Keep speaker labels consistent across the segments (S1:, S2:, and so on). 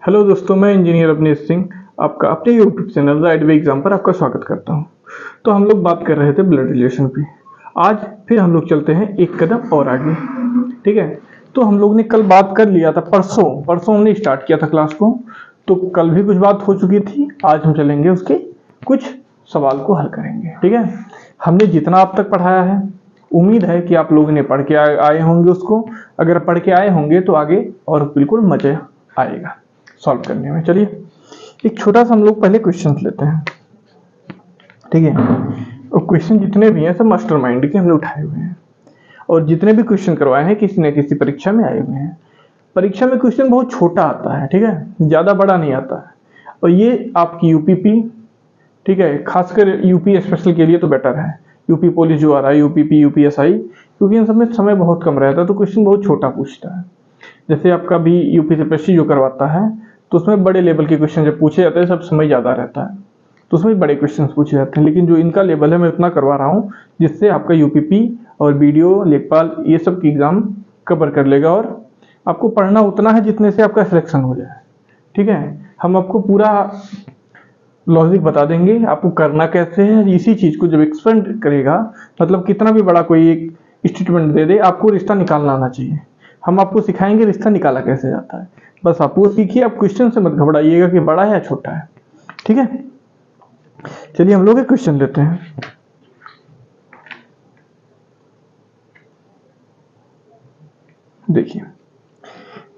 S1: Hello दोस्तों, मैं engineer Awanish Singh आपका अपने YouTube channel right way exam पर आपका स्वागत करता हूं। तो हम लोग बात कर रहे थे ब्लड रिलेशन पे। आज फिर हम लोग चलते हैं एक कदम और आगे। ठीक है, तो हम लोग ने कल बात कर लिया था, परसों हमने स्टार्ट किया था क्लास को, तो कल भी कुछ बात हो चुकी थी। आज हम चलेंगे उसके कुछ सवाल को हल करेंगे। ठीक है, हमने जितना अब तक पढ़ाया है, उम्मीद है कि आप लोगों ने पढ़ के आए होंगे उसको। अगर पढ़ के आए होंगे तो आगे और बिल्कुल मजा आएगा सॉल्व करने में। चलिए एक छोटा सा हम लोग पहले क्वेश्चन लेते हैं। ठीक है, और क्वेश्चन जितने भी हैं सब मास्टरमाइंड के हमने उठाए हुए हैं, और जितने भी क्वेश्चन करवाए हैं किसी न किसी परीक्षा में आए हुए हैं। परीक्षा में क्वेश्चन बहुत छोटा आता है, ठीक है, ज्यादा बड़ा नहीं आता है। और ये आपकी यूपीपी, ठीक है, खासकर यूपी स्पेशल के लिए तो बेटर है। यूपी पुलिस जो आ रहा है, यूपीपी, यूपीएसआई, क्योंकि इन सब में समय बहुत कम रहता है तो क्वेश्चन बहुत छोटा पूछता है। जैसे आपका भी यूपी से जो करवाता है तो उसमें बड़े लेवल के क्वेश्चन जब पूछे जाते हैं, सब समय ज़्यादा रहता है तो उसमें बड़े क्वेश्चन पूछे जाते हैं। लेकिन जो इनका लेवल है मैं उतना करवा रहा हूँ जिससे आपका यूपीपी और बीडीओ, लेखपाल, ये सब की एग्जाम कवर कर लेगा, और आपको पढ़ना उतना है जितने से आपका सिलेक्शन हो जाए। ठीक है, हम आपको पूरा लॉजिक बता देंगे, आपको करना कैसे है। इसी चीज़ को जब एक्सपेंड करेगा, मतलब कितना भी बड़ा कोई एक स्टेटमेंट दे दे, आपको रिश्ता निकालना आना चाहिए। हम आपको सिखाएंगे रिश्ता निकाला कैसे जाता है। बस आप वो सीखिए, आप क्वेश्चन से मत घबराइएगा कि बड़ा है या छोटा है। ठीक है, चलिए हम लोग एक क्वेश्चन लेते हैं। देखिए,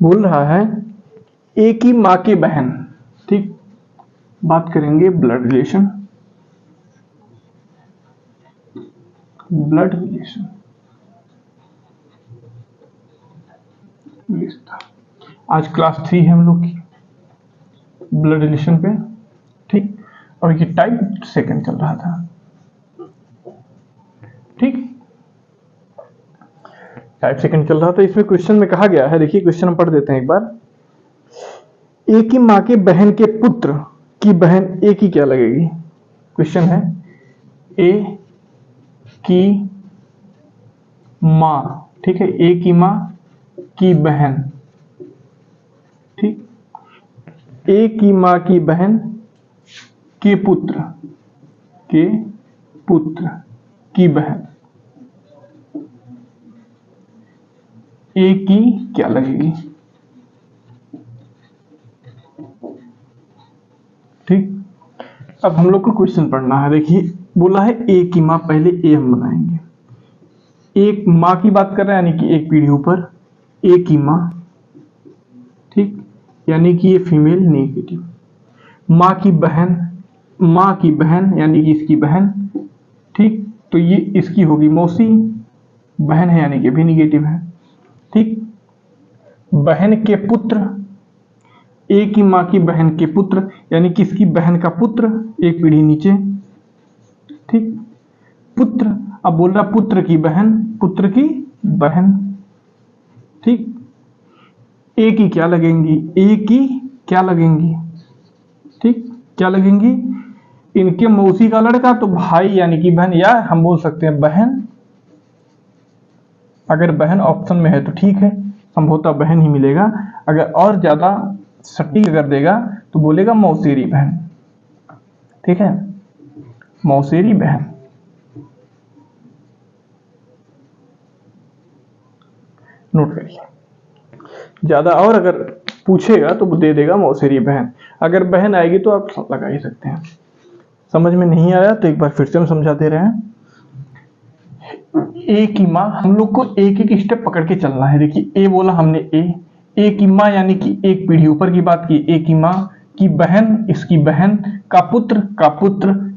S1: बोल रहा है एक ही माँ की बहन, ठीक, बात करेंगे ब्लड रिलेशन। ब्लड रिलेशन आज क्लास 3 है हम लोग की ब्लड रिलेशन पे। ठीक, और ये टाइप सेकंड चल रहा था। ठीक, टाइप सेकंड चल रहा था। इसमें क्वेश्चन में कहा गया है, देखिए क्वेश्चन हम पढ़ देते हैं एक बार। एक ही माँ के बहन के पुत्र की बहन ए की क्या लगेगी। क्वेश्चन है ए की माँ, ठीक है, ए की माँ की बहन, ठीक, ए की माँ की बहन के पुत्र की बहन ए की क्या लगेगी। ठीक, अब हम लोग को क्वेश्चन पढ़ना है। देखिए बोला है ए की माँ, पहले ए हम बनाएंगे। एक माँ की बात कर रहे हैं, यानी कि एक पीढ़ी ऊपर ए की माँ, ठीक, यानी कि ये फीमेल नेगेटिव। माँ की बहन यानी कि इसकी बहन, ठीक, तो ये इसकी होगी मौसी, बहन है यानी कि भी निगेटिव है। ठीक, बहन के पुत्र, ए की माँ की बहन के पुत्र यानी कि इसकी बहन का पुत्र, एक पीढ़ी नीचे, ठीक, पुत्र, अब बोल रहा पुत्र की बहन, ठीक, ए की क्या लगेंगी, ठीक, क्या लगेंगी, इनके मौसी का लड़का तो भाई यानी कि बहन, या हम बोल सकते हैं बहन। अगर बहन ऑप्शन में है तो ठीक है, संभवतः बहन ही मिलेगा। अगर और ज्यादा सटीक अगर देगा तो बोलेगा मौसेरी बहन। ठीक है, मौसेरी बहन। नोट करिए, ज्यादा और अगर पूछेगा तो दे देगा मौसेरी बहन। अगर बहन आएगी तो आप लगा ही सकते हैं। समझ में नहीं आया तो एक बार फिर से हम समझा दे रहे हैं। ए की माँ, हम लोग को एक एक स्टेप पकड़ के चलना है। देखिए ए बोला हमने, ए की माँ यानी कि एक पीढ़ी ऊपर की बात की। ए की माँ की बहन, इसकी बहन का पुत्र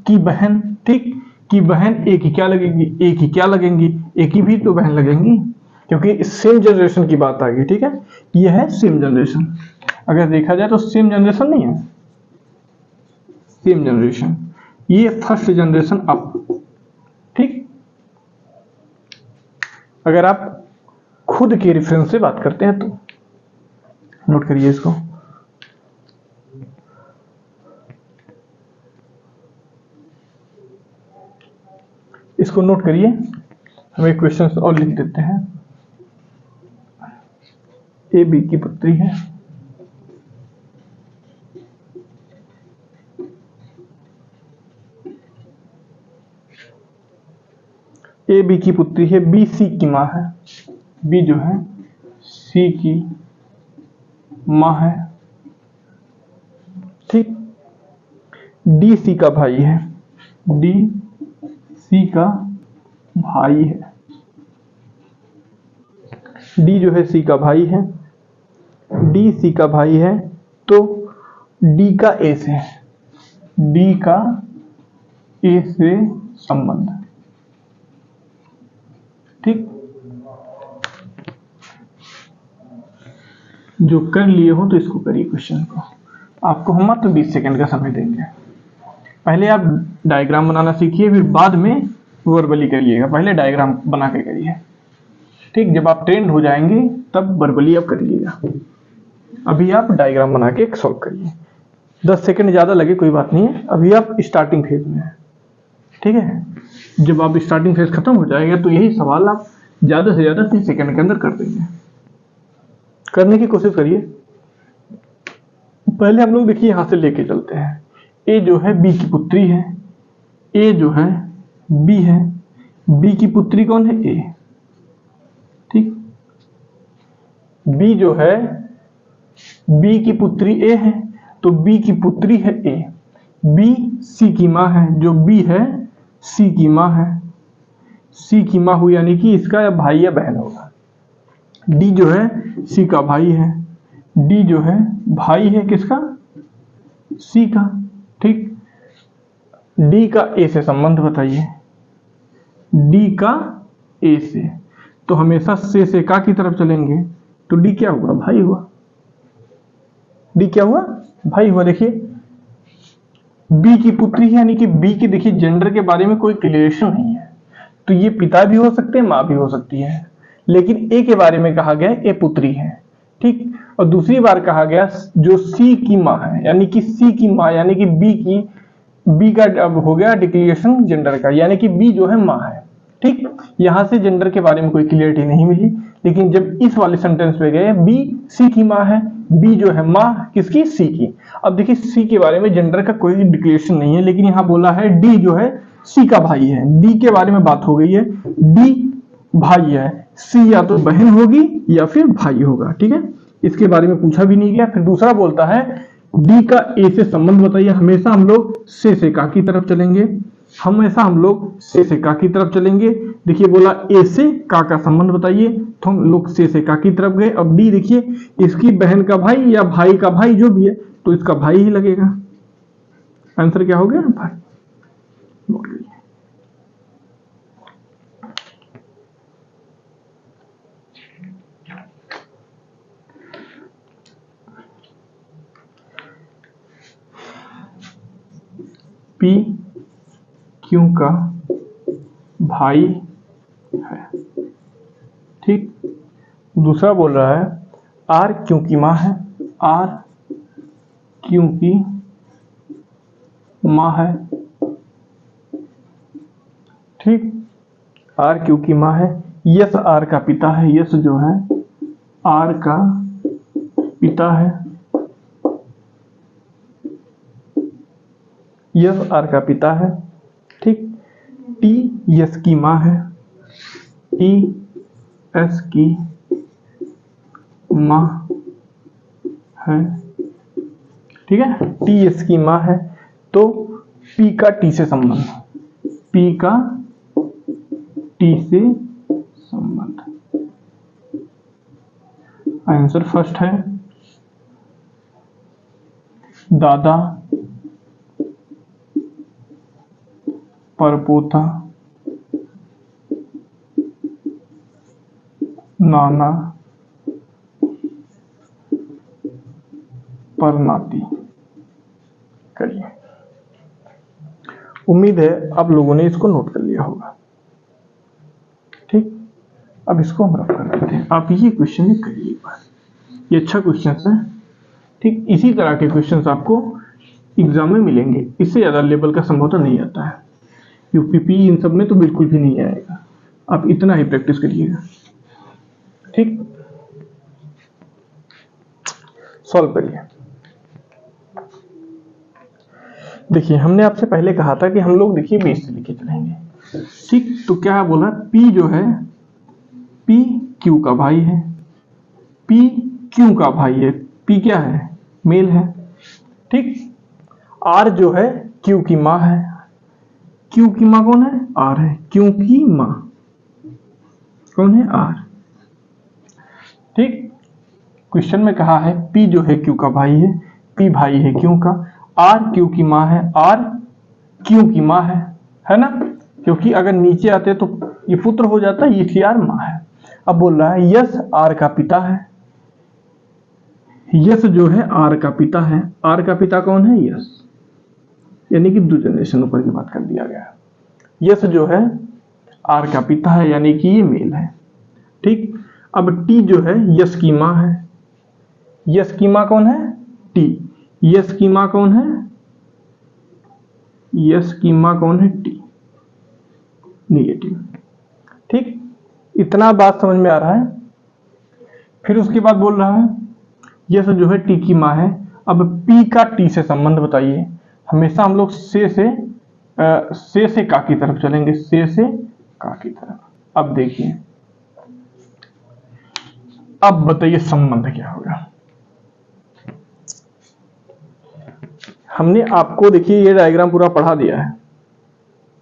S1: की बहन, ठीक, की बहन ए की क्या लगेंगी, ए की भी तो बहन लगेंगी, क्योंकि सेम जनरेशन की बात आ गई। ठीक है, ये है सेम जनरेशन। अगर देखा जाए तो सेम जनरेशन नहीं है, सेम जनरेशन, ये फर्स्ट जनरेशन अप। ठीक, अगर आप खुद के रेफरेंस से बात करते हैं तो नोट करिए इसको। इसको नोट करिए, हम एक क्वेश्चन और लिख देते हैं। ए बी की पुत्री है, ए बी की पुत्री है, बी सी की माँ है, बी जो है सी की माँ है, ठीक। डी सी का भाई है, डी सी का भाई है, डी जो है सी का भाई है, डी सी का भाई है, तो डी का ए से, डी का ए से संबंध, ठीक। जो कर लिए हो तो इसको करिए क्वेश्चन को। आपको हम मात्र 20 सेकंड का समय देंगे। पहले आप डायग्राम बनाना सीखिए, फिर बाद में वर्बली करिएगा। पहले डायग्राम बना के करिए, ठीक। जब आप ट्रेंड हो जाएंगे तब वर्बली आप करिएगा। अभी आप डायग्राम बना के सॉल्व करिए। 10 सेकंड ज़्यादा लगे कोई बात नहीं है, अभी आप स्टार्टिंग फेज में हैं, ठीक है। जब आप स्टार्टिंग फेज खत्म हो जाएगा तो यही सवाल आप ज़्यादा से ज़्यादा 30 सेकंड के अंदर कर देंगे। करने की कोशिश करिए। पहले हम लोग देखिए यहाँ से लेके चलते हैं। ए जो है बी की पुत्री है, ए जो है बी है, बी की पुत्री कौन है? ए, ठीक। बी जो है बी की पुत्री ए है, तो बी की पुत्री है ए। बी सी की माँ है, जो बी है सी की माँ है, सी की माँ हुई यानी कि इसका भाई या बहन होगा। डी जो है सी का भाई है, डी जो है भाई है किसका? सी का, ठीक। डी का ए से संबंध बताइए, डी का ए से, तो हमेशा से का की तरफ चलेंगे, तो डी क्या हुआ? भाई हुआ। डी क्या हुआ? भाई हुआ। देखिए बी की पुत्री है यानी कि बी की, देखिए जेंडर के बारे में कोई क्लियरेशन नहीं है, तो ये पिता भी हो सकते हैं, माँ भी हो सकती है, लेकिन ए के बारे में कहा गया ए पुत्री है, ठीक। और दूसरी बार कहा गया जो सी की माँ है, यानी कि सी की माँ यानी कि बी का अब हो गया डिक्लेरेशन जेंडर का, यानी कि बी जो है माँ है, ठीक। यहां से जेंडर के बारे में कोई क्लियरिटी नहीं मिली, लेकिन जब इस वाले सेंटेंस पे गए बी सी की माँ है, बी जो है माँ किसकी? सी की। अब देखिए सी के बारे में जेंडर का कोई डिक्लेरेशन नहीं है, लेकिन यहाँ बोला है डी जो है सी का भाई है, डी के बारे में बात हो गई है, डी भाई है, सी या तो बहन होगी या फिर भाई होगा, ठीक है। इसके बारे में पूछा भी नहीं गया। फिर दूसरा बोलता है डी का ए से संबंध बताइए। हमेशा हम लोग से का की तरफ चलेंगे, हमेशा हम लोग से का की तरफ चलेंगे। देखिए बोला ए से का संबंध बताइए, तो हम लोग से का की तरफ गए। अब डी देखिए इसकी बहन का भाई या भाई का भाई जो भी है, तो इसका भाई ही लगेगा। आंसर क्या हो गया? भाई। पी क्यू का भाई है, ठीक। दूसरा बोल रहा है आर क्यू की माँ है, आर क्यू की माँ है, ठीक। आर क्यू की माँ है। यस आर का पिता है, यस जो है आर का पिता है, यस आर का पिता है, ठीक। टी यस की माँ है, टी एस की माँ है, ठीक है। टी एस की माँ है, तो पी का टी से संबंध, पी का टी से संबंध। आंसर फर्स्ट है दादा परपोता नाना परनाती। करिए। उम्मीद है आप लोगों ने इसको नोट कर लिया होगा, ठीक। अब इसको हम रफ कर लेते हैं। आप ये क्वेश्चन करिए एक बार, ये अच्छा क्वेश्चन है, ठीक। इसी तरह के क्वेश्चंस आपको एग्जाम में मिलेंगे, इससे ज्यादा लेवल का संभवतः नहीं आता है। यूपीपी इन सब में तो बिल्कुल भी नहीं आएगा, आप इतना ही प्रैक्टिस करिएगा, ठीक। सॉल्व करिए। देखिए हमने आपसे पहले कहा था कि हम लोग देखिए बेस से लेके चलेंगे, ठीक, तो क्या बोला, P जो है P Q का भाई है, P Q का भाई है, P क्या है, मेल है। ठीक, R जो है Q की माँ है, Q की माँ कौन है, R है, Q की माँ कौन है, R। ठीक, क्वेश्चन में कहा है P जो है Q का भाई है, P भाई है Q का, R Q की माँ है, R Q की माँ है ना, क्योंकि अगर नीचे आते तो ये पुत्र हो जाता है, इसलिए R माँ है। अब बोल रहा है यश R का पिता है, यश जो है R का पिता है, R का पिता कौन है, यश, यानी कि 2 जनरेशन ऊपर की बात कर दिया गया। यश जो है R का पिता है, यानी कि ये मेल है। ठीक, अब T जो है यश की माँ है, यश की माँ कौन है, T, यश की माँ कौन है, यश की माँ कौन है, T, नेगेटिव। ठीक, इतना बात समझ में आ रहा है। फिर उसके बाद बोल रहा है यश जो है T की माँ है। अब P का T से संबंध बताइए। हमेशा हम लोग से का की तरफ चलेंगे, से का की तरफ। अब देखिए, अब बताइए संबंध क्या होगा। हमने आपको देखिए ये डायग्राम पूरा पढ़ा दिया है।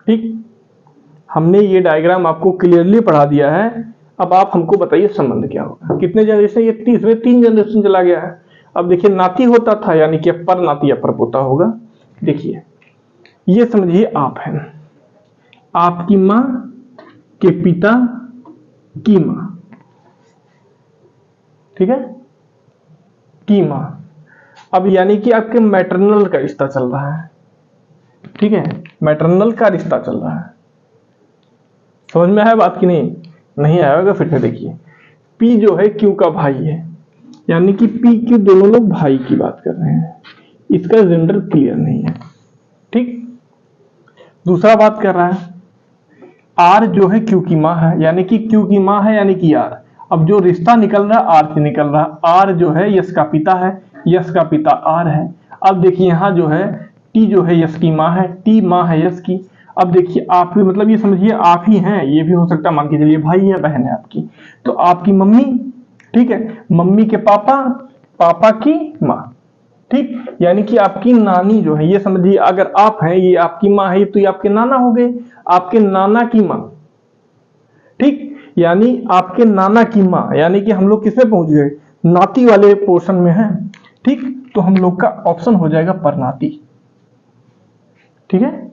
S1: ठीक, हमने ये डायग्राम आपको क्लियरली पढ़ा दिया है। अब आप हमको बताइए संबंध क्या होगा। कितने जनरेशन, ये 3 जनरेशन चला गया है। अब देखिए नाती होता था, यानी कि पर नाती या परपोता होगा। देखिए ये समझिए आप हैं, आपकी माँ के पिता की माँ, ठीक है, की माँ। अब यानी कि आपके मैटरनल का रिश्ता चल रहा है। ठीक है, मैटरनल का रिश्ता चल रहा है। समझ में आया बात की नहीं, नहीं आया होगा फिर से देखिए। P जो है Q का भाई है, यानी कि P Q दोनों लोग भाई की बात कर रहे हैं, इसका जेंडर क्लियर नहीं है। ठीक, दूसरा बात कर रहा है R जो है Q की माँ है, यानी कि Q की माँ है, यानी कि R। अब जो रिश्ता निकल रहा है R से निकल रहा है। R जो है यश का पिता है, यश का पिता R है। अब देखिए यहाँ जो है T जो है यश की माँ है, T माँ है यश की। अब देखिए आप भी, मतलब ये समझिए आप ही हैं, ये भी हो सकता है, मान के चलिए भाई या बहन है आपकी, तो आपकी मम्मी, ठीक है, मम्मी के पापा, पापा की माँ। ठीक, यानी कि आपकी नानी जो है, ये समझिए अगर आप हैं, ये आपकी माँ है, तो ये आपके नाना हो गए, आपके नाना की माँ। ठीक, यानी आपके नाना की माँ, यानी कि हम लोग किसमें पहुंच गए, नाती वाले पोर्शन में हैं। ठीक, तो हम लोग का ऑप्शन हो जाएगा परनाती। ठीक है,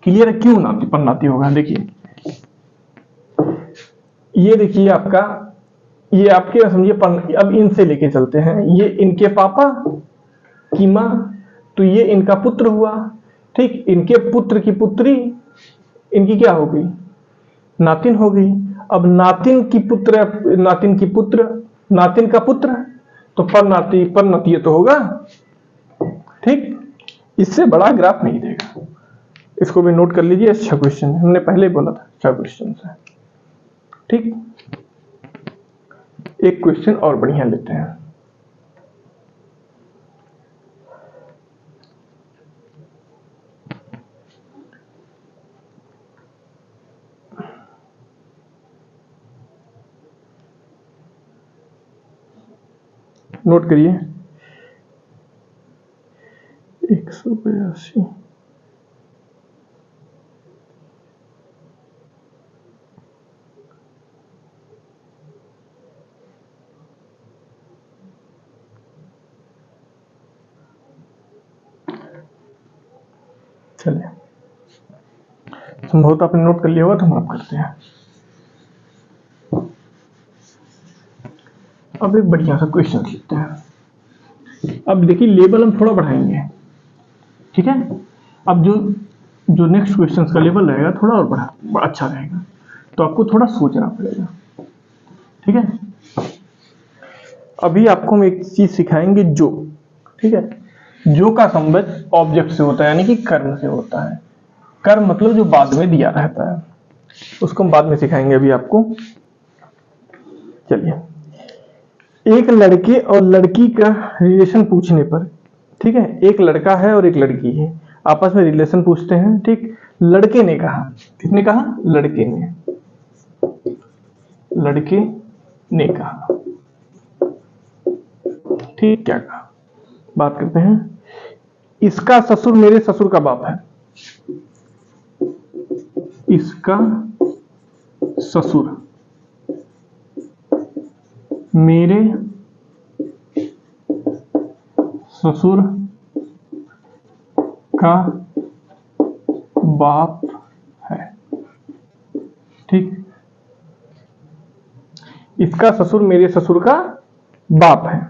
S1: क्लियर है, क्यों नाती परनाती होगा। देखिए ये देखिए आपका, ये आपके समझिए अब इनसे लेके चलते हैं, ये इनके पापा की माँ, तो ये इनका पुत्र हुआ। ठीक, इनके पुत्र की पुत्री इनकी क्या हो गई, नातिन हो गई। अब नातिन की पुत्र, नातिन की पुत्र, नातिन का पुत्र, तो परनाती तो होगा। ठीक, इससे बड़ा ग्राफ नहीं देगा। इसको भी नोट कर लीजिए, 6 क्वेश्चन हमने पहले बोला था, 6 क्वेश्चन है। ठीक, एक क्वेश्चन और बढ़िया लेते हैं। नोट करिए, 182। चलिए, संभवतः आपने नोट कर लिया होगा, तो हम आप करते हैं। अब एक बढ़िया सा क्वेश्चन लिखते हैं। अब देखिए लेवल हम थोड़ा बढ़ाएंगे। ठीक है, अब जो नेक्स्ट क्वेश्चन का लेवल रहेगा थोड़ा और बड़ा अच्छा रहेगा, तो आपको थोड़ा सोचना पड़ेगा। ठीक है, अभी आपको हम एक चीज सिखाएंगे, जो, ठीक है, जो का संबंध ऑब्जेक्ट से होता है, यानी कि कर्म से होता है। कर्म मतलब जो बाद में दिया रहता है, उसको हम बाद में सिखाएंगे अभी आपको। चलिए, एक लड़के और लड़की का रिलेशन पूछने पर, ठीक है, एक लड़का है और एक लड़की है। आपस में रिलेशन पूछते हैं। ठीक, लड़के ने कहा, किसने कहा? लड़के ने, लड़के ने कहा। ठीक, क्या कहा? बात करते हैं। इसका ससुर मेरे ससुर का बाप है। इसका ससुर मेरे ससुर का बाप है। ठीक, इसका ससुर मेरे ससुर का बाप है।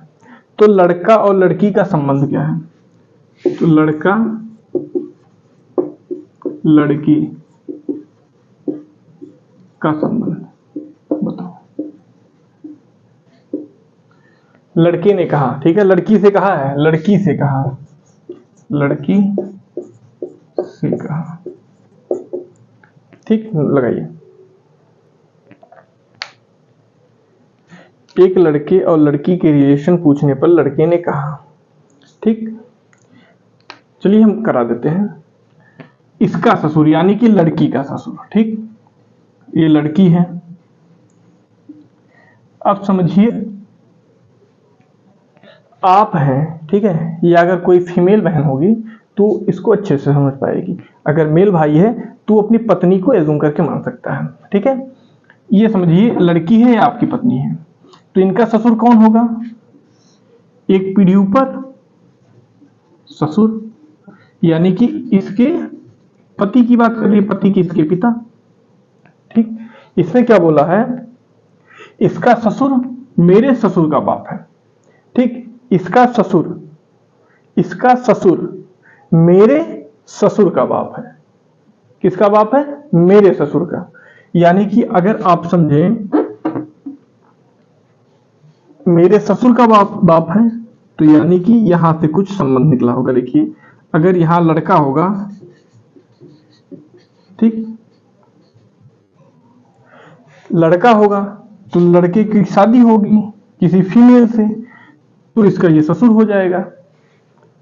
S1: तो लड़का और लड़की का संबंध क्या है? तो लड़का लड़की का संबंध बताओ। लड़के ने कहा, ठीक है, लड़की से कहा है, लड़की से कहा, लड़की से कहा। ठीक, लगाइए। एक लड़के और लड़की के रिलेशन पूछने पर लड़के ने कहा। ठीक, चलिए हम करा देते हैं। इसका ससुर यानी कि लड़की का ससुर। ठीक, ये लड़की है। अब समझिए, आप हैं, ठीक है, या अगर कोई फीमेल बहन होगी तो इसको अच्छे से समझ पाएगी। अगर मेल भाई है तो अपनी पत्नी को एज्यूम करके मान सकता है। ठीक है, ये समझिए लड़की है या आपकी पत्नी है, तो इनका ससुर कौन होगा? एक पीढ़ी ऊपर ससुर, यानी कि इसके पति की बात कर रही है, पति की इसके पिता। ठीक, इसने क्या बोला है? इसका ससुर मेरे ससुर का बाप है। ठीक, इसका ससुर, इसका ससुर मेरे ससुर का बाप है। किसका बाप है? मेरे ससुर का। यानी कि अगर आप समझें मेरे ससुर का बाप है, तो यानी कि यहां से कुछ संबंध निकला होगा। देखिए, अगर यहां लड़का होगा, ठीक, लड़का होगा तो लड़के की शादी होगी किसी फीमेल से, तो इसका ये ससुर हो जाएगा।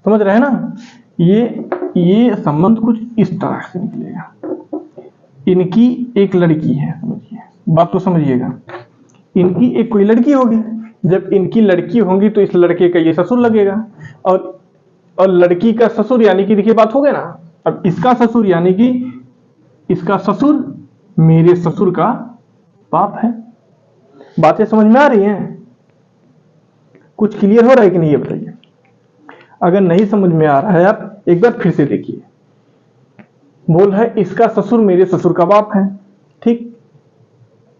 S1: समझ रहे हैं ना? ये संबंध कुछ इस तरह से निकलेगा। इनकी एक लड़की है, समझिए, बात तो समझिएगा। इनकी एक कोई लड़की होगी, जब इनकी लड़की होगी तो इस लड़के का ये ससुर लगेगा, और लड़की का ससुर यानी कि देखिए बात हो गया ना। अब इसका ससुर यानी कि इसका ससुर मेरे ससुर का बाप है। बातें समझ में आ रही हैं? कुछ क्लियर हो रहा है कि नहीं, ये बताइए। अगर नहीं समझ में आ रहा है, आप एक बार फिर से देखिए। बोल है इसका ससुर मेरे ससुर का बाप है। ठीक,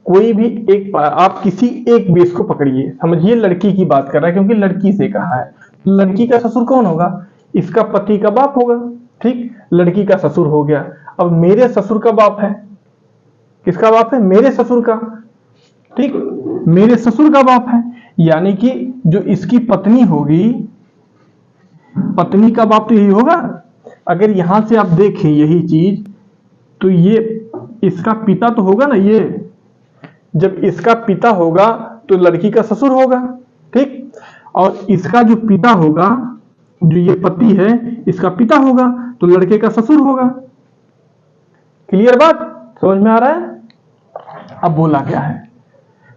S1: कोई भी एक, आप किसी एक बेस को पकड़िए। समझिए लड़की की बात कर रहा है क्योंकि लड़की से कहा है। लड़की का ससुर कौन होगा? इसका पति का बाप होगा। ठीक, लड़की का ससुर हो गया। अब मेरे ससुर का बाप है, किसका बाप है? मेरे ससुर का। ठीक, मेरे ससुर का बाप है, यानी कि जो इसकी पत्नी होगी, पत्नी का बाप तो यही होगा। अगर यहां से आप देखें यही चीज, तो ये इसका पिता तो होगा ना। ये जब इसका पिता होगा तो लड़की का ससुर होगा। ठीक, और इसका जो पिता होगा, जो ये पति है, इसका पिता होगा तो लड़के का ससुर होगा। क्लियर बात? समझ में आ रहा है? अब बोला क्या है?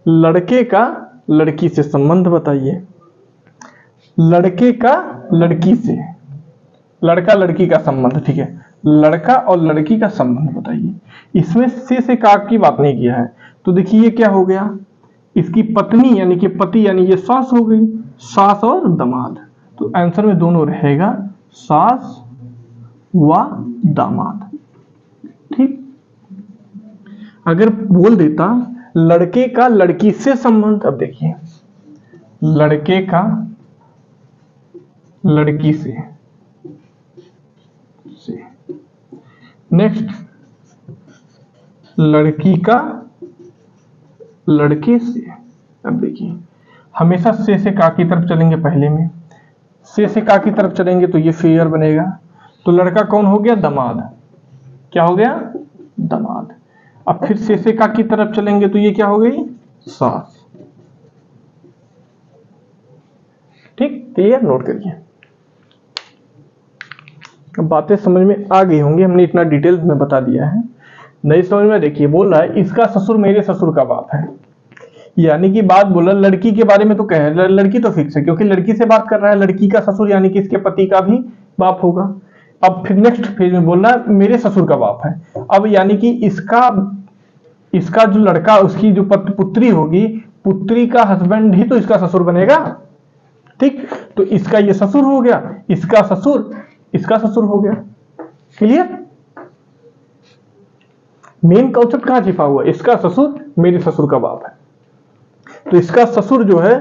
S1: लड़के का लड़की से संबंध बताइए। लड़के का लड़की से, लड़का लड़की का संबंध। ठीक है, लड़का और लड़की का संबंध बताइए। इसमें से का की बात नहीं किया है, तो देखिए ये क्या हो गया? इसकी पत्नी यानी कि पति, यानी ये सास हो गई, सास और दामाद। तो आंसर में दोनों रहेगा, सास व दामाद। ठीक, अगर बोल देता लड़के का लड़की से संबंध, अब देखिए लड़के का लड़की से, नेक्स्ट लड़की का लड़के से। अब देखिए हमेशा से का की तरफ चलेंगे, पहले में से का की तरफ चलेंगे तो ये फेयर बनेगा। तो लड़का कौन हो गया? दामाद। क्या हो गया? दामाद। अब फिर से का की तरफ चलेंगे तो ये क्या हो गई? सास। ठीक, क्लियर? नोट करिए। बातें समझ में आ गई होंगी, हमने इतना डिटेल में बता दिया है। नहीं समझ में, देखिए बोल रहा है इसका ससुर मेरे ससुर का बाप है, यानी कि बात बोला लड़की के बारे में तो कह लड़की तो फिक्स है क्योंकि लड़की से बात कर रहा है, लड़की का ससुर यानी कि इसके पति का भी बाप होगा। अब फिर नेक्स्ट फेज में बोल रहा है मेरे ससुर का बाप है, अब यानी कि इसका जो लड़का, उसकी जो पुत्री होगी, पुत्री का हस्बैंड ही तो इसका ससुर बनेगा, ठीक। तो इसका ये ससुर हो गया, इसका ससुर हो गया। क्लियर? मेन कॉन्सेप्ट कहां छिपा हुआ? इसका ससुर मेरे ससुर का बाप है, तो इसका ससुर जो है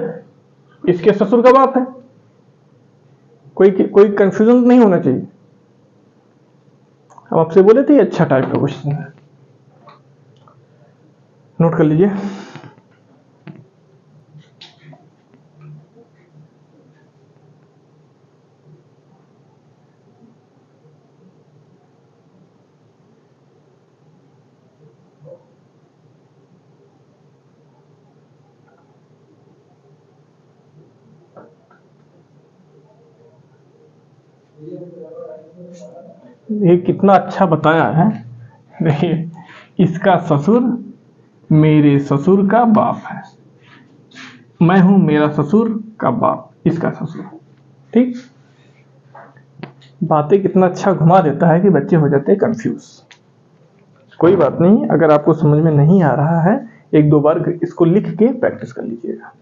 S1: इसके ससुर का बाप है। कोई कंफ्यूजन नहीं होना चाहिए। हम आपसे बोले थे अच्छा टाइप का क्वेश्चन है, नोट कर लीजिए। ये कितना अच्छा बताया है, देखिए इसका ससुर मेरे ससुर का बाप है, मैं हूं मेरा ससुर का बाप, इसका ससुर, ठीक। बातें कितना अच्छा घुमा देता है कि बच्चे हो जाते हैं कंफ्यूज। कोई बात नहीं, अगर आपको समझ में नहीं आ रहा है एक दो बार इसको लिख के प्रैक्टिस कर लीजिएगा,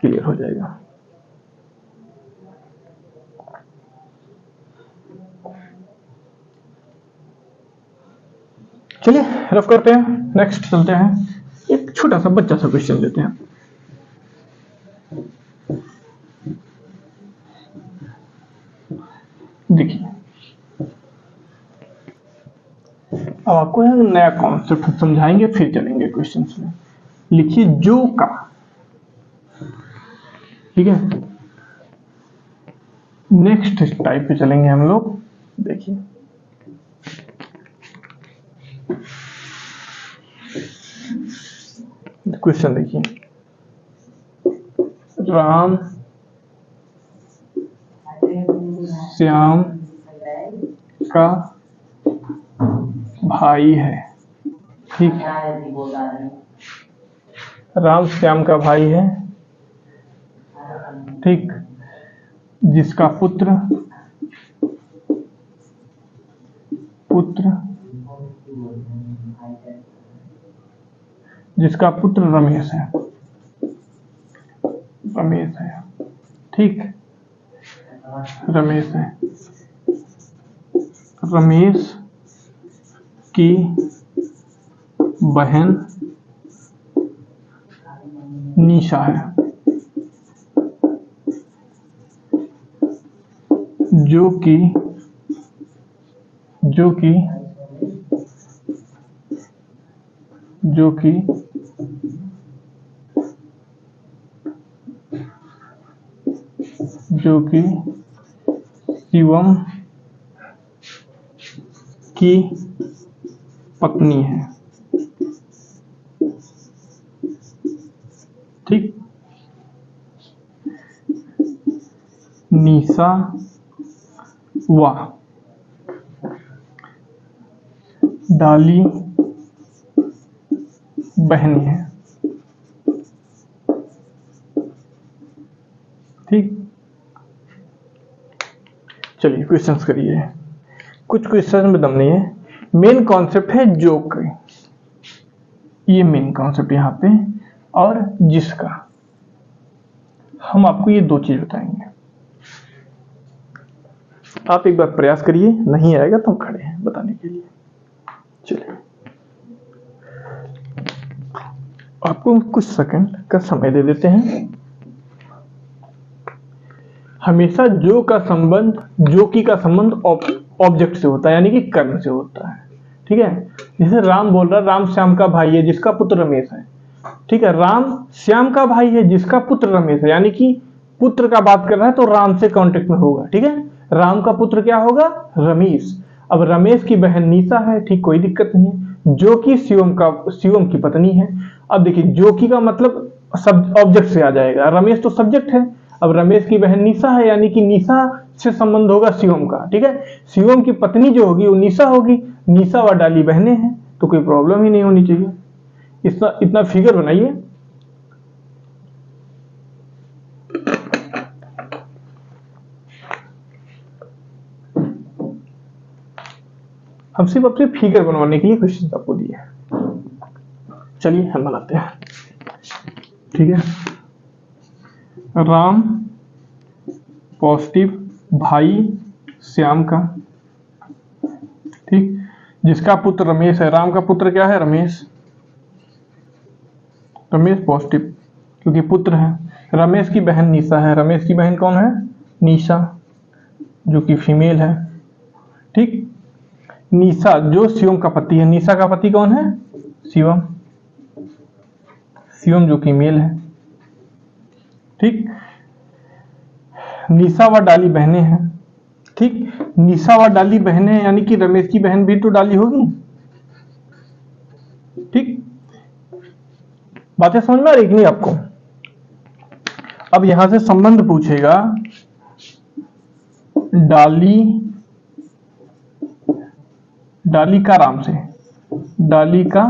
S1: क्लियर हो जाएगा। चलिए रफ करते हैं, नेक्स्ट चलते हैं। एक छोटा सा बच्चा सा क्वेश्चन लेते हैं। देखिए अब आपको नया कॉन्सेप्ट समझाएंगे, फिर चलेंगे क्वेश्चंस में। लिखिए जो का, ठीक है। नेक्स्ट टाइप पे चलेंगे हम लोग। देखिए क्वेश्चन देखिए, राम श्याम का भाई है, ठीक। राम श्याम का भाई है, ठीक। जिसका पुत्र रमेश है, ठीक। रमेश की बहन निशा है, जो कि शिवम की पत्नी है, ठीक। निशा व डाली बहनी है, ठीक। चलिए क्वेश्चंस करिए। कुछ क्वेश्चन में दम नहीं है, मेन कॉन्सेप्ट है जो का, ये मेन कॉन्सेप्ट यहाँ पे, और जिसका। हम आपको ये दो चीज बताएंगे, आप एक बार प्रयास करिए, नहीं आएगा तो हम खड़े हैं बताने के लिए। चलिए आपको कुछ सेकंड का समय दे देते हैं। हमेशा जो का संबंध ऑब्जेक्ट से होता है, यानी कि कर्म से होता है, ठीक है। जैसे राम बोल रहा है राम श्याम का भाई है जिसका पुत्र रमेश है, ठीक है। राम श्याम का भाई है जिसका पुत्र रमेश है, यानी कि पुत्र का बात कर रहा है तो राम से कांटेक्ट में होगा, ठीक है। राम का पुत्र क्या होगा? रमेश। अब रमेश की बहन निशा है, ठीक, कोई दिक्कत नहीं है, जो कि शिवम की पत्नी है। अब देखिए जो की का मतलब सब ऑब्जेक्ट से आ जाएगा, रमेश तो सब्जेक्ट है। अब रमेश की बहन निशा है, यानी कि निशा से संबंध होगा शिवम का, ठीक है। शिवम की पत्नी जो होगी वो निशा होगी, निशा व डाली बहनें हैं, तो कोई प्रॉब्लम ही नहीं होनी चाहिए। इतना इतना फिगर बनाइए। हम सिर्फ अपने फिगर बनवाने के लिए क्वेश्चन आपको दिए हैं। चलिए हम बनाते हैं, ठीक है। राम पॉजिटिव भाई श्याम का, ठीक, जिसका पुत्र रमेश है। राम का पुत्र क्या है? रमेश। रमेश पॉजिटिव क्योंकि पुत्र है। रमेश की बहन निशा है। रमेश की बहन कौन है? निशा, जो कि फीमेल है, ठीक। निशा जो शिवम का पति है। निशा का पति कौन है? शिवम। शिवम जो कि मेल है, ठीक। निशा व डाली बहनें हैं, ठीक। निशा व डाली बहनें यानी कि रमेश की बहन भी तो डाली होगी, ठीक। बातें समझ में आ रही कि नहीं आपको? अब यहां से संबंध पूछेगा, डाली का राम से, डाली का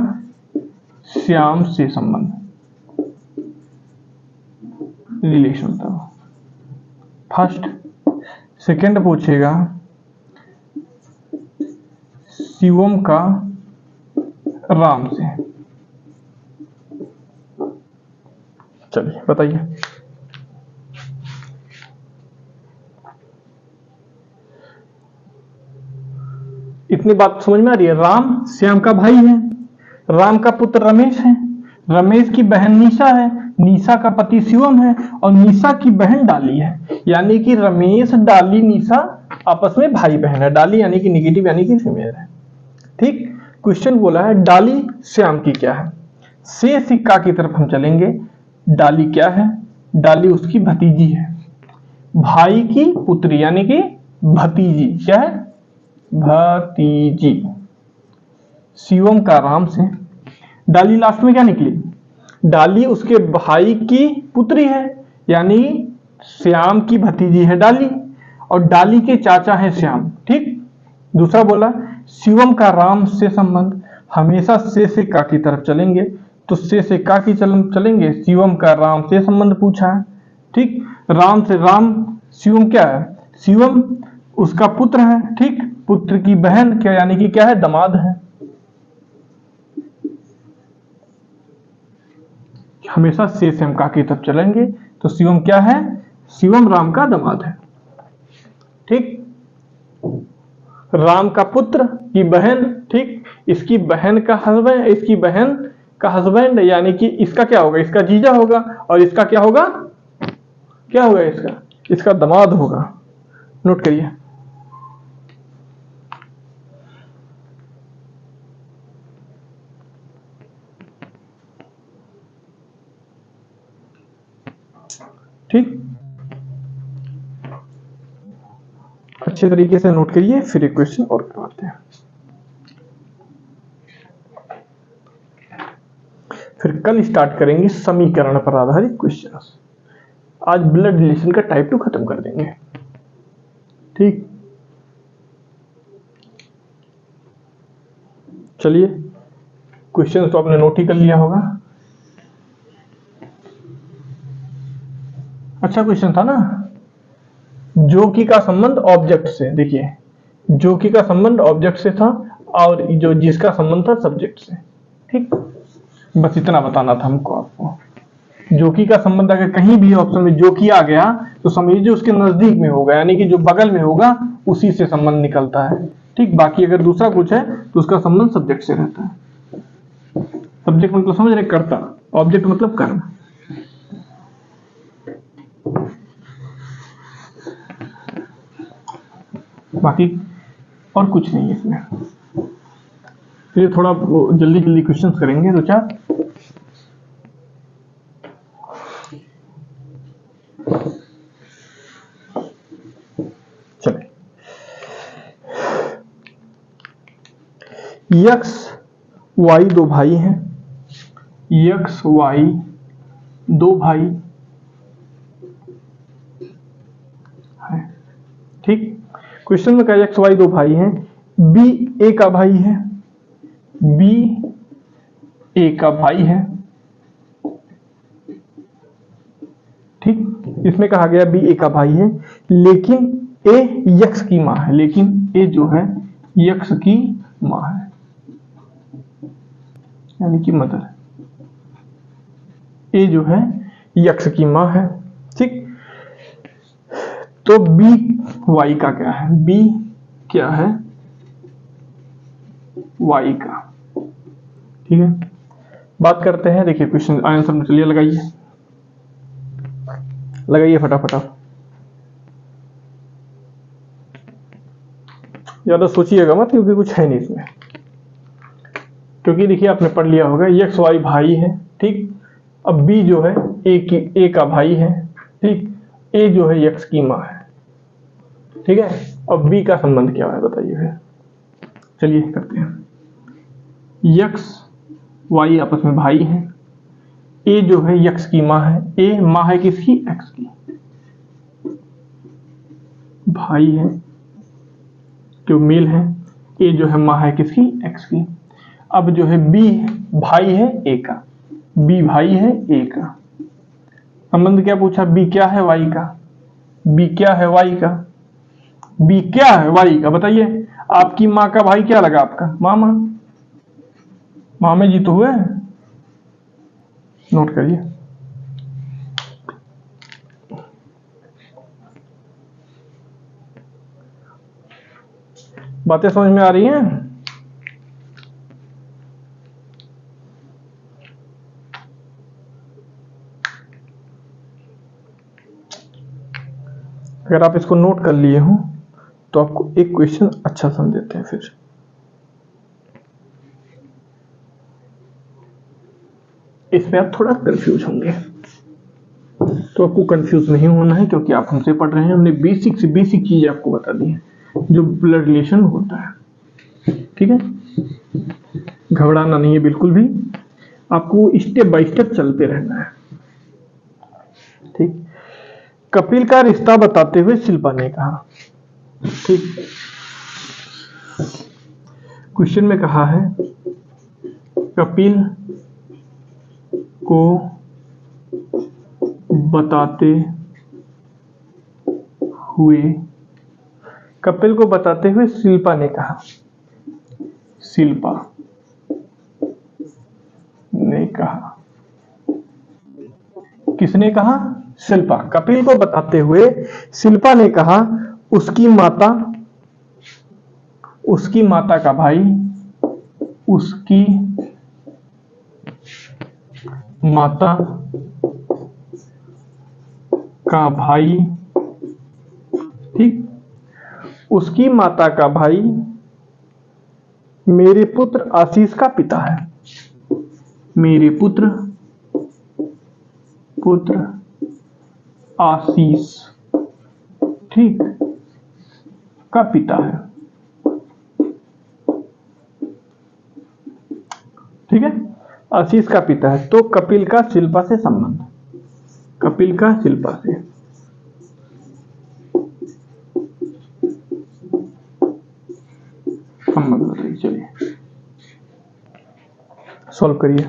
S1: श्याम से संबंध, रिलेशन था फर्स्ट। सेकंड पूछेगा शिवम का राम से। चलिए बताइए। इतनी बात समझ में आ रही है? राम श्याम का भाई है, राम का पुत्र रमेश है, रमेश की बहन निशा है, निशा का पति शिवम है, और निशा की बहन डाली है। यानी कि रमेश, डाली, निशा आपस में भाई बहन है। डाली यानी कि निगेटिव यानी कि फीमेल है, ठीक। क्वेश्चन बोला है डाली श्याम की क्या है। से सिक्का की तरफ हम चलेंगे। डाली क्या है? डाली उसकी भतीजी है, भाई की पुत्री यानी कि भतीजी। क्या है? भतीजी। शिवम का राम से। डाली लास्ट में क्या निकली? डाली उसके भाई की पुत्री है, यानी श्याम की भतीजी है डाली, और डाली के चाचा है श्याम, ठीक। दूसरा बोला शिवम का राम से संबंध। हमेशा से का की तरफ चलेंगे, तो से का की चलेंगे। शिवम का राम से संबंध पूछा है, ठीक। राम से राम, शिवम क्या है? शिवम उसका पुत्र है, ठीक। पुत्र की बहन क्या यानी कि क्या है? दामाद है। हमेशा से हम का की तरफ चलेंगे, तो शिवम क्या है? शिवम राम का दामाद है, ठीक। राम का पुत्र की बहन, ठीक। इसकी बहन का हस्बैंड, इसकी बहन का हस्बैंड यानी कि इसका क्या होगा? इसका जीजा होगा, और इसका क्या होगा? क्या होगा इसका? इसका दामाद होगा। नोट करिए। ठीक, अच्छे तरीके से नोट करिए, फिर एक क्वेश्चन और करवाते हैं। फिर कल स्टार्ट करेंगे समीकरण पर आधारित क्वेश्चन। आज ब्लड रिलेशन का टाइप 2 खत्म कर देंगे, ठीक। चलिए, क्वेश्चन तो आपने नोट ही कर लिया होगा। अच्छा क्वेश्चन था ना। जो कि का संबंध ऑब्जेक्ट से, देखिए जो कि का संबंध ऑब्जेक्ट से था, और जो जिसका संबंध था सब्जेक्ट से, ठीक। बस इतना बताना था हमको आपको। जो कि का संबंध अगर कहीं भी ऑप्शन में जो कि आ गया तो समझिए उसके नजदीक में होगा, यानी कि जो बगल में होगा उसी से संबंध निकलता है, ठीक। बाकी अगर दूसरा कुछ है तो उसका संबंध सब्जेक्ट से रहता है। सब्जेक्ट मतलब समझ रहे? कर्ता। ऑब्जेक्ट मतलब कर्म। बाकी और कुछ नहीं है इसमें। फिर थोड़ा जल्दी जल्दी क्वेश्चंस करेंगे दो चार। चले, यक्स वाई दो भाई हैं। यक्स वाई दो भाई है, ठीक। क्वेश्चन में कहा एक्स वाई दो भाई हैं, बी ए का भाई है, बी ए का भाई है, ठीक। इसमें कहा गया बी ए का भाई है, लेकिन ए यक्स की मां है, लेकिन ए जो है यक्स की मां है, यानी कि मदर। ए जो है यक्स की मां है, ठीक। तो बी वाई का क्या है, बी क्या है वाई का, ठीक है। बात करते हैं, देखिए क्वेश्चन आंसर में, चलिए लगाइए लगाइए फटाफट। ज्यादा सोचिएगा मत, क्योंकि कुछ है नहीं इसमें, क्योंकि देखिए आपने पढ़ लिया होगा एक्स वाई भाई है, ठीक। अब बी जो है ए का भाई है, ठीक। ए जो है यक्स की मां है, ठीक है। अब बी का संबंध क्या है बताइए फिर, चलिए करते हैं। यक्स वाई आपस में भाई हैं, ए जो है यक्स की मां है, ए मां है किसकी, एक्स की, भाई है जो मेल है, ए जो है मां है किसकी, एक्स की। अब जो है बी भाई है ए का, बी भाई है ए का, संबंध क्या पूछा, बी क्या है वाई का, बी क्या है वाई का, बी क्या है वाई का बताइए। आपकी मां का भाई क्या लगा आपका, मामा, मामे जी तो हुए, नोट करिए। बातें समझ में आ रही हैं? अगर आप इसको नोट कर लिए हो तो आपको एक क्वेश्चन अच्छा समझते हैं। फिर इसमें आप थोड़ा कंफ्यूज होंगे, तो आपको कंफ्यूज नहीं होना है, क्योंकि आप हमसे पढ़ रहे हैं, हमने बेसिक से बेसिक चीज आपको बता दी है जो ब्लड रिलेशन होता है, ठीक है। घबराना नहीं है बिल्कुल भी, आपको स्टेप बाय स्टेप चलते रहना है, ठीक। कपिल का रिश्ता बताते हुए शिल्पा ने कहा, ठीक। क्वेश्चन में कहा है कपिल को बताते हुए, कपिल को बताते हुए शिल्पा ने कहा, शिल्पा ने कहा, किसने कहा, शिल्पा। कपिल को बताते हुए शिल्पा ने कहा उसकी माता का भाई, उसकी माता का भाई, ठीक। उसकी माता का भाई मेरे पुत्र आशीष का पिता है, मेरे पुत्र आशीष, ठीक, का पिता है, ठीक है। आशीष का पिता है, तो कपिल का शिल्पा से संबंध, कपिल का शिल्पा से संबंध बताइए। चलिए सॉल्व करिए।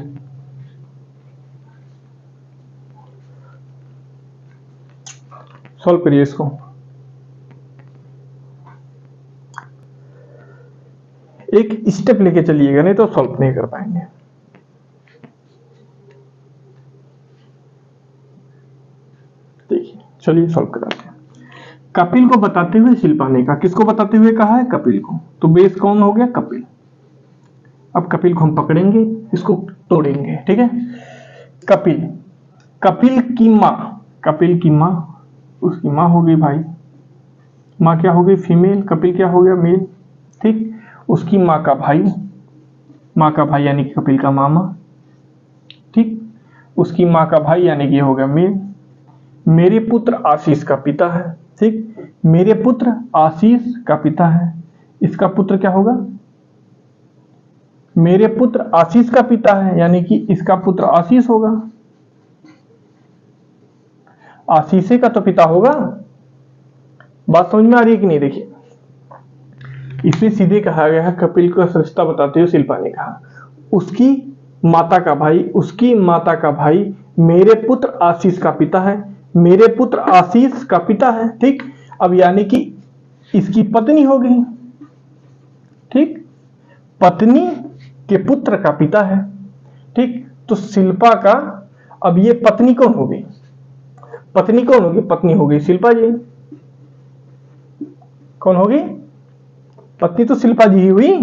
S1: सॉल्व करिए इसको। एक स्टेप लेके चलिएगा, नहीं तो सॉल्व नहीं कर पाएंगे। देखिए चलिए सॉल्व कराते हैं। कपिल को बताते हुए शिल्पा ने कहा, किसको बताते हुए कहा है, कपिल को, तो बेस कौन हो गया, कपिल। अब कपिल को हम पकड़ेंगे, इसको तोड़ेंगे, ठीक है। कपिल की मां, कपिल की मां, उसकी मां हो गई भाई, मां क्या हो गई, फीमेल, कपिल क्या हो गया, मेल, ठीक। उसकी मां का भाई यानी कि कपिल का मामा, ठीक। उसकी मां का भाई यानी कि हो गया मेल। मेरे पुत्र आशीष का पिता है, ठीक। मेरे पुत्र आशीष का पिता है, इसका पुत्र क्या होगा, मेरे पुत्र आशीष का पिता है, यानी कि इसका पुत्र आशीष होगा। आशीषे का तो पिता होगा, बात समझ में आ रही है कि नहीं? देखिए इसमें सीधे कहा गया है, कपिल को रिश्ता बताते हुए शिल्पा ने कहा उसकी माता का भाई मेरे पुत्र आशीष का पिता है, मेरे पुत्र आशीष का पिता है। ठीक, अब यानी कि इसकी पत्नी हो गई। ठीक, पत्नी के पुत्र का पिता है। ठीक, तो शिल्पा का अब ये पत्नी कौन हो गई? पत्नी कौन होगी? पत्नी हो गई शिल्पा जी। कौन होगी? पत्नी तो शिल्पा जी ही हुई,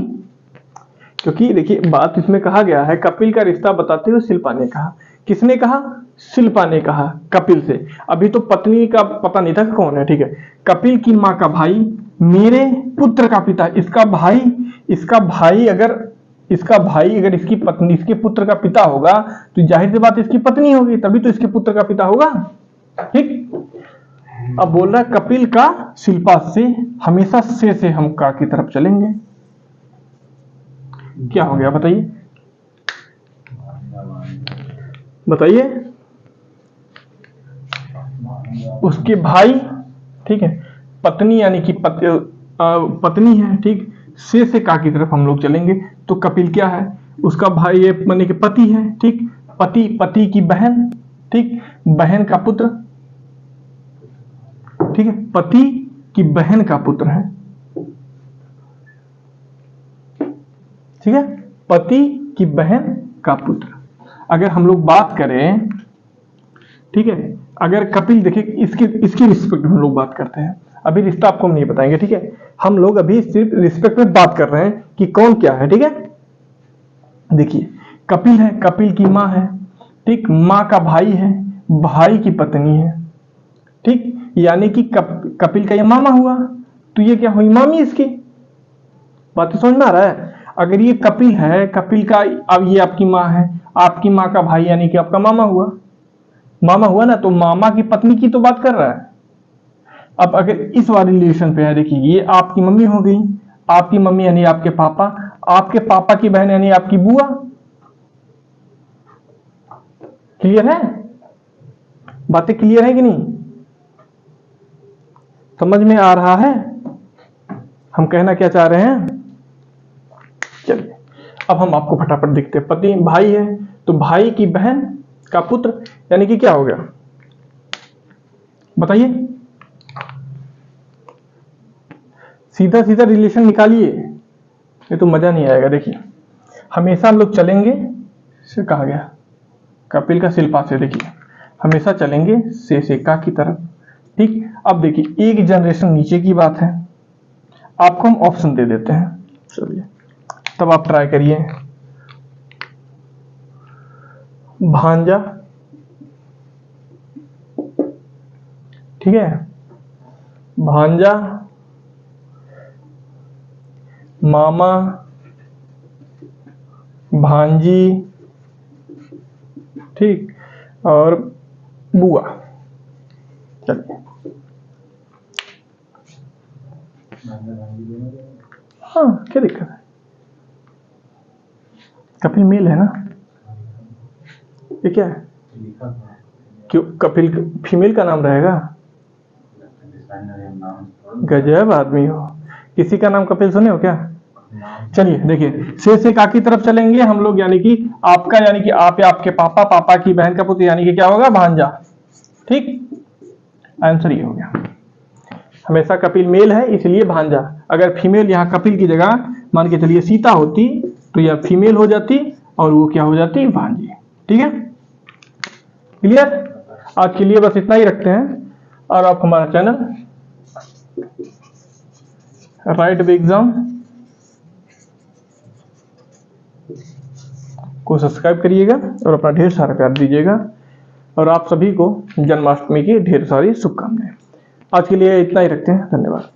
S1: क्योंकि देखिए बात इसमें कहा गया है कपिल का रिश्ता बताते हुए शिल्पा ने कहा। किसने कहा? शिल्पा ने कहा कपिल से। अभी तो पत्नी का पता नहीं था कि कौन है। ठीक है, कपिल की माँ का भाई मेरे पुत्र का पिता, इसका भाई अगर इसकी पत्नी इसके पुत्र का पिता होगा तो जाहिर सी बात इसकी पत्नी होगी, तभी तो इसके पुत्र का पिता होगा। ठीक, अब बोल रहा है कपिल का शिल्पा से हमेशा से हम का की तरफ चलेंगे। क्या हो गया बताइए? बताइए। उसके भाई, ठीक है, पत्नी यानी कि पत्नी है। ठीक, से का की तरफ हम लोग चलेंगे। तो कपिल क्या है? उसका भाई ये माने कि पति है। ठीक, पति की बहन, ठीक, बहन का पुत्र। ठीक है, पति की बहन का पुत्र है। ठीक है, पति की बहन का पुत्र। अगर हम लोग बात करें, ठीक है, अगर कपिल देखिए इसकी रिस्पेक्ट हम लोग बात करते हैं। अभी रिश्ता आपको हम नहीं बताएंगे। ठीक है, हम लोग अभी सिर्फ रिस्पेक्ट में बात कर रहे हैं कि कौन क्या है। ठीक है, देखिए कपिल है, कपिल की माँ है। ठीक, माँ का भाई है, भाई की पत्नी है। ठीक, यानी कि कपिल का ये मामा हुआ, तो ये क्या हुई? मामी इसकी। बात तो समझ में आ रहा है? अगर ये कपिल है, कपिल का, अब ये आपकी माँ है, आपकी माँ का भाई यानी कि आपका मामा हुआ ना, तो मामा की पत्नी की तो बात कर रहा है। अब अगर इस वाले रिलेशन पे है, देखिए ये आपकी मम्मी हो गई, आपकी मम्मी यानी आपके पापा की बहन यानी आपकी बुआ। क्लियर है? बातें क्लियर है कि नहीं? समझ में आ रहा है हम कहना क्या चाह रहे हैं? चलिए अब हम आपको फटाफट दिखते हैं। पति भाई है तो भाई की बहन का पुत्र यानी कि क्या हो गया बताइए? सीधा सीधा रिलेशन निकालिए, ये तो मजा नहीं आएगा। देखिए हमेशा हम लोग चलेंगे, से कहा गया कपिल का शिल्पा से, देखिए हमेशा चलेंगे से का की तरफ। ठीक, अब देखिए एक जनरेशन नीचे की बात है, आपको हम ऑप्शन दे देते हैं। चलिए तब आप ट्राई करिए। भांजा, ठीक है, भांजा, मामा, भांजी, ठीक, और बुआ। चलिए हाँ, क्या दिक्कत है? कपिल मेल है ना, ये क्या है? क्यों कपिल फीमेल का नाम रहेगा? गजब आदमी हो, किसी का नाम कपिल सुने हो क्या? चलिए देखिए से का की तरफ चलेंगे हम लोग, यानी कि आपका, यानी कि आप या आपके पापा की बहन का पुत्र, यानी कि क्या होगा? भांजा। ठीक, आंसर ये हो गया। हमेशा कपिल मेल है इसलिए भांजा। अगर फीमेल यहाँ कपिल की जगह मान के चलिए सीता होती तो यह फीमेल हो जाती और वो क्या हो जाती? भांजी। ठीक है, क्लियर? आज के लिए बस इतना ही रखते हैं, और आप हमारा चैनल राइट वे एग्जाम को सब्सक्राइब करिएगा और अपना ढेर सारा प्यार दीजिएगा, और आप सभी को जन्माष्टमी की ढेर सारी शुभकामनाएं। आज के लिए इतना ही रखते हैं, धन्यवाद।